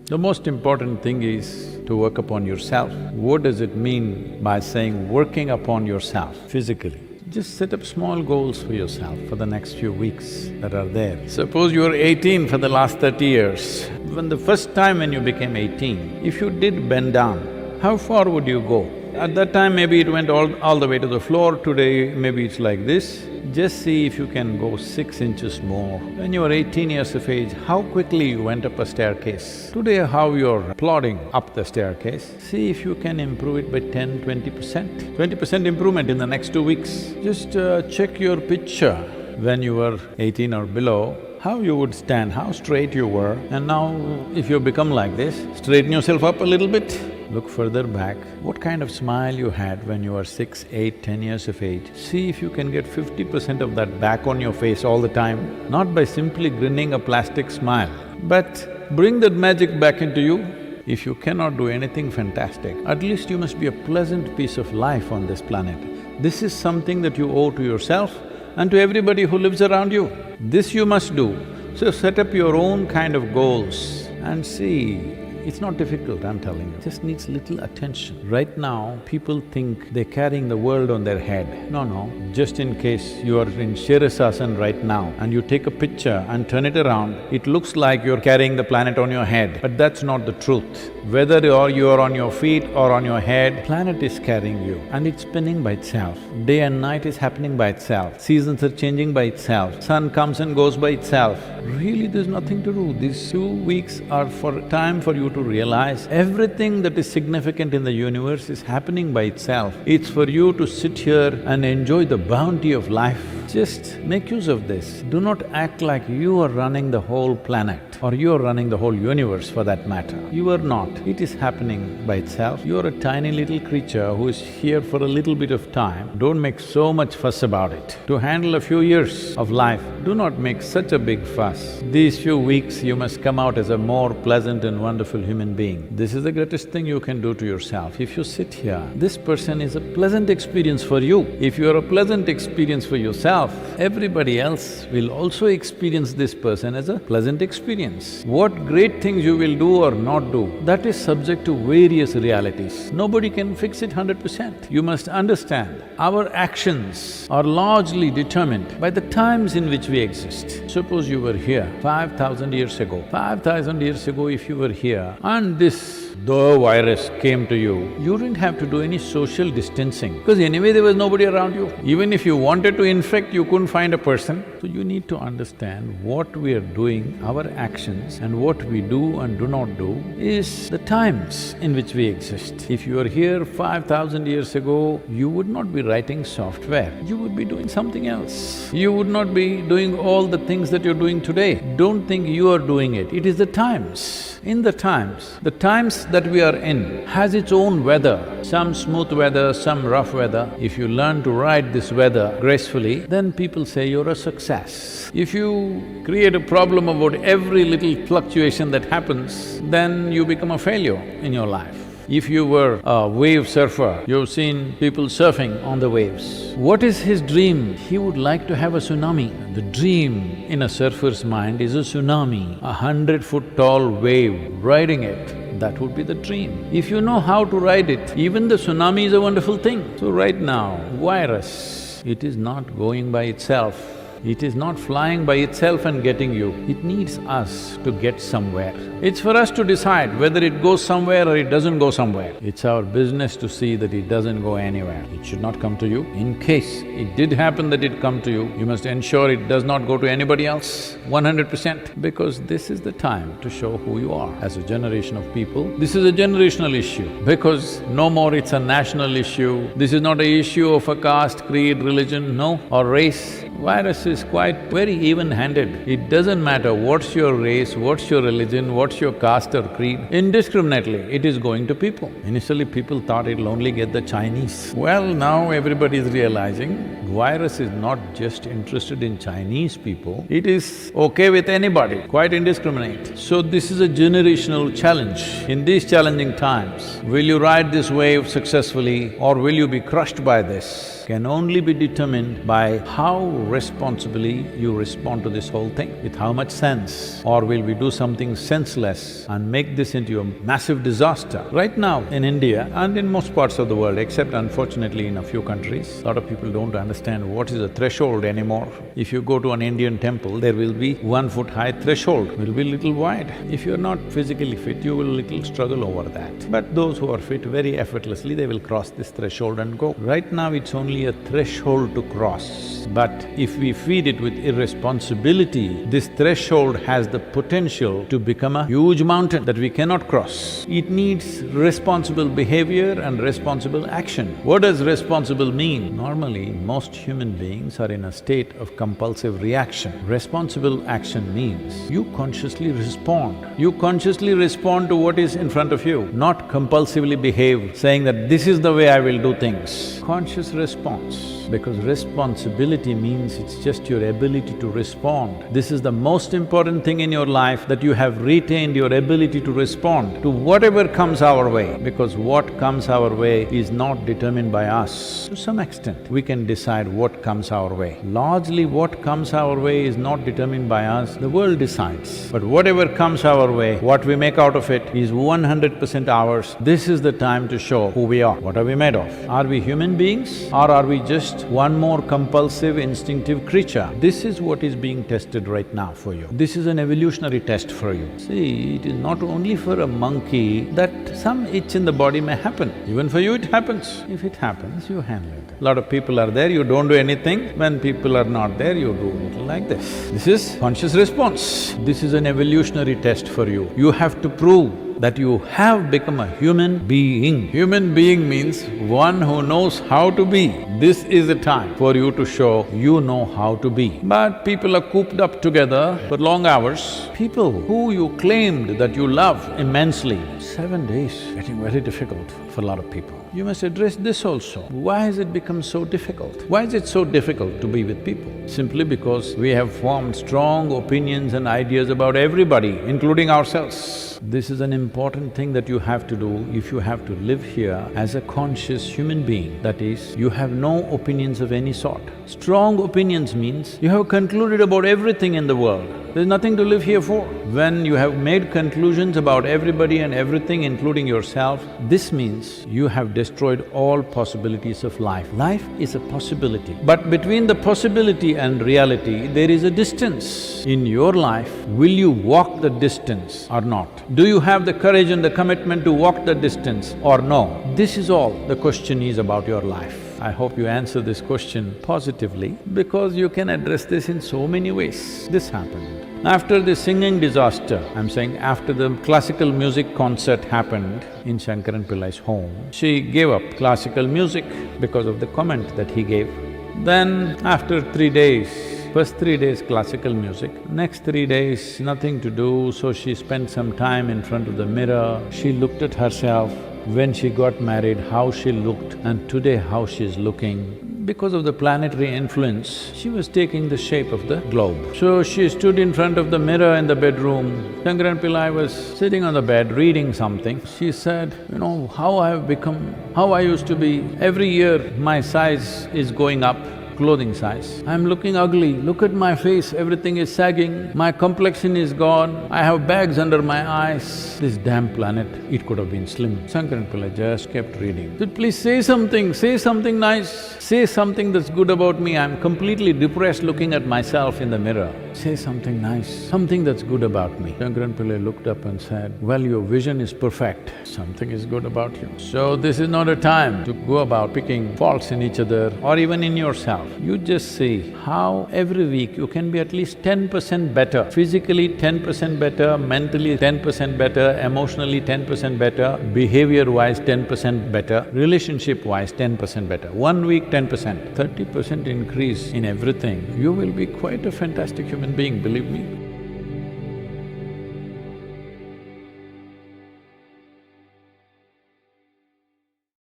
The most important thing is to work upon yourself. What does it mean by saying working upon yourself physically? Just set up small goals for yourself for the next few weeks that are there. Suppose you were 18 for the last 30 years. When the first time when you became 18, if you did bend down, how far would you go? At that time maybe it went all the way to the floor, today maybe it's like this. Just see if you can go 6 inches more. When you were 18 years of age, how quickly you went up a staircase. Today how you're plodding up the staircase, see if you can improve it by 10–20%. 20% improvement in the next 2 weeks. Just check your picture when you were 18 or below, how you would stand, how straight you were, and now if you become like this, straighten yourself up a little bit. Look further back, what kind of smile you had when you were 6, 8, 10 years of age. See if you can get 50% of that back on your face all the time, not by simply grinning a plastic smile, but bring that magic back into you. If you cannot do anything fantastic, at least you must be a pleasant piece of life on this planet. This is something that you owe to yourself and to everybody who lives around you. This you must do. So set up your own kind of goals and see. It's not difficult, I'm telling you, it just needs little attention. Right now, people think they're carrying the world on their head. No, just in case you are in Shirasasana right now and you take a picture and turn it around, it looks like you're carrying the planet on your head, but that's not the truth. Whether you are on your feet or on your head, planet is carrying you and it's spinning by itself. Day and night is happening by itself, seasons are changing by itself, sun comes and goes by itself. Really, there's nothing to do. These 2 weeks are for time for you to realize everything that is significant in the universe is happening by itself. It's for you to sit here and enjoy the bounty of life. Just make use of this. Do not act like you are running the whole planet or you are running the whole universe for that matter. You are not. It is happening by itself. You are a tiny little creature who is here for a little bit of time. Don't make so much fuss about it. To handle a few years of life, do not make such a big fuss. These few weeks you must come out as a more pleasant and wonderful human being. This is the greatest thing you can do to yourself. If you sit here, this person is a pleasant experience for you. If you are a pleasant experience for yourself, everybody else will also experience this person as a pleasant experience. What great things you will do or not do, that is subject to various realities. Nobody can fix it 100%. You must understand, our actions are largely determined by the times in which we exist. Suppose you were here 5,000 years ago. 5,000 years ago if you were here and the virus came to you, you didn't have to do any social distancing because anyway there was nobody around you. Even if you wanted to infect, you couldn't find a person. So you need to understand what we are doing, our actions and what we do and do not do is the times in which we exist. If you were here 5,000 years ago, you would not be writing software, you would be doing something else. You would not be doing all the things that you're doing today. Don't think you are doing it, it is the times. In the times that we are in has its own weather, some smooth weather, some rough weather. If you learn to ride this weather gracefully, then people say you're a success. If you create a problem about every little fluctuation that happens, then you become a failure in your life. If you were a wave surfer, you've seen people surfing on the waves. What is his dream? He would like to have a tsunami. The dream in a surfer's mind is a tsunami, 100-foot tall wave, riding it. That would be the dream. If you know how to ride it, even the tsunami is a wonderful thing. So right now, virus, it is not going by itself. It is not flying by itself and getting you, it needs us to get somewhere. It's for us to decide whether it goes somewhere or it doesn't go somewhere. It's our business to see that it doesn't go anywhere. It should not come to you. In case it did happen that it come to you, you must ensure it does not go to anybody else, 100%, because this is the time to show who you are as a generation of people. This is a generational issue because no more it's a national issue. This is not an issue of a caste, creed, religion, no, or race. Virus is quite very even-handed. It doesn't matter what's your race, what's your religion, what's your caste or creed, indiscriminately it is going to people. Initially people thought it'll only get the Chinese. Well, now everybody is realizing virus is not just interested in Chinese people, it is okay with anybody, quite indiscriminate. So this is a generational challenge. In these challenging times, will you ride this wave successfully or will you be crushed by this? can only be determined by how responsibly you respond to this whole thing, with how much sense. Or will we do something senseless and make this into a massive disaster? Right now in India and in most parts of the world, except unfortunately in a few countries, a lot of people don't understand what is a threshold anymore. If you go to an Indian temple, there will be 1 foot high threshold, will be little wide. If you're not physically fit, you will little struggle over that. But those who are fit, very effortlessly, they will cross this threshold and go. Right now it's only a threshold to cross, but if we feed it with irresponsibility, this threshold has the potential to become a huge mountain that we cannot cross. It needs responsible behavior and responsible action. What does responsible mean? Normally, most human beings are in a state of compulsive reaction. Responsible action means you consciously respond. You consciously respond to what is in front of you, not compulsively behave, saying that this is the way I will do things. Conscious response. Because responsibility means it's just your ability to respond. This is the most important thing in your life, that you have retained your ability to respond to whatever comes our way. Because what comes our way is not determined by us. To some extent, we can decide what comes our way. Largely what comes our way is not determined by us, the world decides. But whatever comes our way, what we make out of it is 100% ours. This is the time to show who we are. What are we made of? Are we human beings or are we just one more compulsive, instinctive creature? This is what is being tested right now for you. This is an evolutionary test for you. See, it is not only for a monkey that some itch in the body may happen. Even for you it happens. If it happens, you handle it. A lot of people are there, you don't do anything. When people are not there, you do little like this. This is conscious response. This is an evolutionary test for you. You have to prove that you have become a human being. Human being means one who knows how to be. This is the time for you to show you know how to be. But people are cooped up together for long hours. People who you claimed that you love immensely, 7 days, getting very difficult for a lot of people. You must address this also. Why has it become so difficult? Why is it so difficult to be with people? Simply because we have formed strong opinions and ideas about everybody, including ourselves. This is an important thing that you have to do if you have to live here as a conscious human being. That is, you have no opinions of any sort. Strong opinions means you have concluded about everything in the world. There's nothing to live here for. When you have made conclusions about everybody and everything, including yourself, this means you have destroyed all possibilities of life. Life is a possibility, but between the possibility and reality, there is a distance. In your life, will you walk the distance or not? Do you have the courage and the commitment to walk the distance or no? This is all the question is about your life. I hope you answer this question positively, because you can address this in so many ways. This happened. After the singing disaster, I'm saying after the classical music concert happened in Shankaran Pillai's home, she gave up classical music because of the comment that he gave. Then after 3 days, first 3 days classical music, next 3 days nothing to do, so she spent some time in front of the mirror. She looked at herself, when she got married, how she looked, and today how she's looking. Because of the planetary influence, she was taking the shape of the globe. So she stood in front of the mirror in the bedroom. Shankaran Pillai was sitting on the bed reading something. She said, you know, how I have become, how I used to be. Every year my size is going up, clothing size. I'm looking ugly, look at my face, everything is sagging, my complexion is gone, I have bags under my eyes. This damn planet, it could have been slim. Shankaran Pillai just kept reading. He said, please say something nice, say something that's good about me, I'm completely depressed looking at myself in the mirror. Say something nice, something that's good about me. Shankaran Pillai looked up and said, well, your vision is perfect, something is good about you. So this is not a time to go about picking faults in each other or even in yourself. You just see how every week you can be at least 10% better, physically 10% better, mentally 10% better, emotionally 10% better, behavior-wise 10% better, relationship-wise 10% better. 1 week 10%, 30% increase in everything, you will be quite a fantastic human being, believe me.